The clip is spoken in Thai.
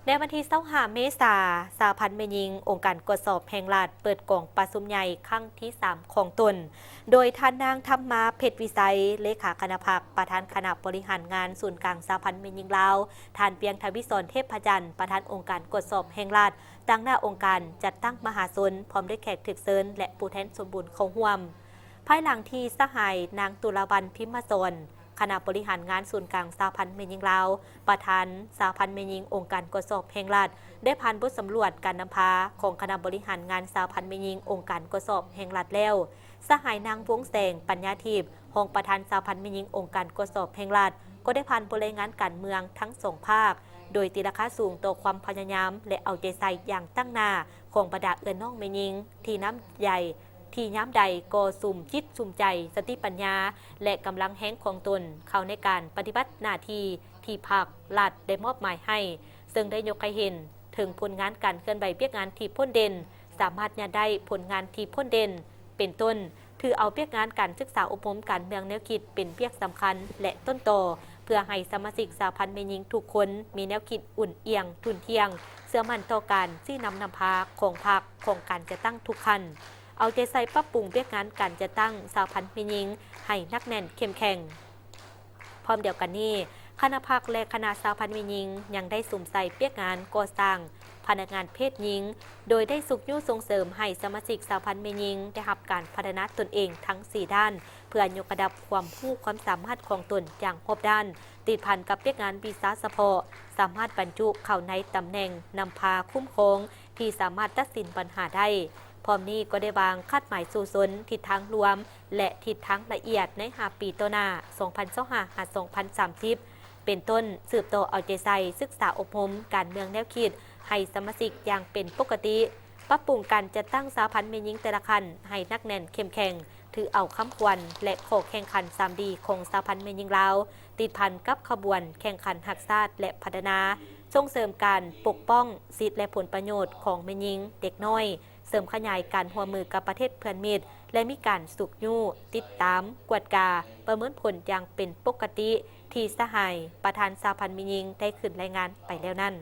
ในวันที่25 เมษายนสหพันธ์แม่หญิงองค์การกวดสอบแห่งรัฐเปิดกล่องประชุมใหญ่ครั้งที่ 3 ของตนโดยท่านนางธรรมาเพชรวิสัยเลขาคณะพรรคประธานคณะบริหารงานศูนย์กลางสหพันธ์แม่หญิงลาวท่านเปียงทวิศรเทพจันทร์ประธานองค์การกวดสอบแห่งรัฐตั้งหน้าองค์การจัดตั้งมหาชนพร้อมด้วยแขกถึกเชิญและผู้แทนสมบูรณ์เข้าร่วมภายหลังที่สหายนางตุลาบันพิมพ์สนคณะบริหารงานศูนย์กลางสหพันธ์แม่หญิงลาวประธานสหพันธ์แม่หญิงองค์การกวดสอบแห่งรัฐได้ผ่านบทสำรวจการนำพาของคณะบริหารงานสหพันธ์แม่หญิงองค์การกวดสอบแห่งรัฐแล้วสหายนางวงแสงปัญญาทิพย์รองประธานสหพันธ์แม่หญิงองค์การกวดสอบแห่งรัฐก็ได้ผ่านบริงานการเมืองทั้งสองภาคโดยตีราคาสูงต่อความพยายามและเอาใจใส่อย่างตั้งหน้าของบรรดาเอื้อนน้องแม่หญิงที่น้ำใหญ่ที่ย้ำใดก็สุ่มจิตสุ่มใจสติปัญญาและกำลังแห้งของตนเข้าในการปฏิบัติหน้าที่ที่ภาครัฐได้มอบหมายให้ซึ่งได้ยกให้เห็นถึงผลงานการเคลื่อนไหวเปียกงานที่พ้นเด่นสามารถยันได้ผลงานที่พ้นเด่นเป็นต้นถือเอาเปียกงานการศึกษาอบรมการเมืองแนวคิดเป็นเปียกสำคัญและต้นต่อเพื่อให้สมาชิกสหพันธ์แม่หญิงทุกคนมีแนวคิดอุ่นเอียงทุนเทียงเสื่อมั่นต่อการที่นำพาของพรรคของการจะตั้งทุกขั้นเอาใจใส่ปรับปรุงเปียกงานการจะตั้งสหพันธ์แม่หญิงให้นักแน่นเข้มแข็งพร้อมเดียวกันนี้คณะพรรคและคณะสหพันธ์แม่หญิงยังได้สุ่มใส่เปียกงานก่อสร้างพนักงานเพศหญิงโดยได้สุกยุ่ส่งเสริมให้สมาชิกสหพันธ์แม่หญิงได้รับการพัฒนาตนเองทั้ง 4 ด้านเพื่อยกระดับความรู้ความสามารถของตนอย่างครบด้านติดพันกับเปียกงานวีซ่าเฉพาะสามารถบรรจุเข้าในตำแหน่งนำพาคุ้มครองที่สามารถตัดสินปัญหาได้พร้อมนี้ก็ได้วางคาดหมายสู่สนทิศทางรวมและทิศทางละเอียดใน5 ปีต่อหน้า 2025-2030 เป็นต้นสืบต่อเอาใจใส่ศึกษาอบรมการเมืองแนวคิดให้สมาชิกอย่างเป็นปกติปรับปรุงการจัดตั้งสหพันธ์แม่หญิงแต่ละคันให้นักแน่นเข้มแข็งถือเอาคำควรและข้อแข่งขัน3 ดีของสหพันธ์แม่หญิงลาวติดพันกับขบวนแข่งขันหักษาและพัฒนาส่งเสริมการปกป้องสิทธิและผลประโยชน์ของแม่หญิงเด็กน้อยเสริมขยายการร่วมมือกับประเทศเพื่อนมิตรและมีการสุกยู่ติดตามกวดกาประเมินผลอย่างเป็นปกติที่สหายประธานสหพันธ์แม่หญิงได้ขึ้นรายงานไปแล้วนั่น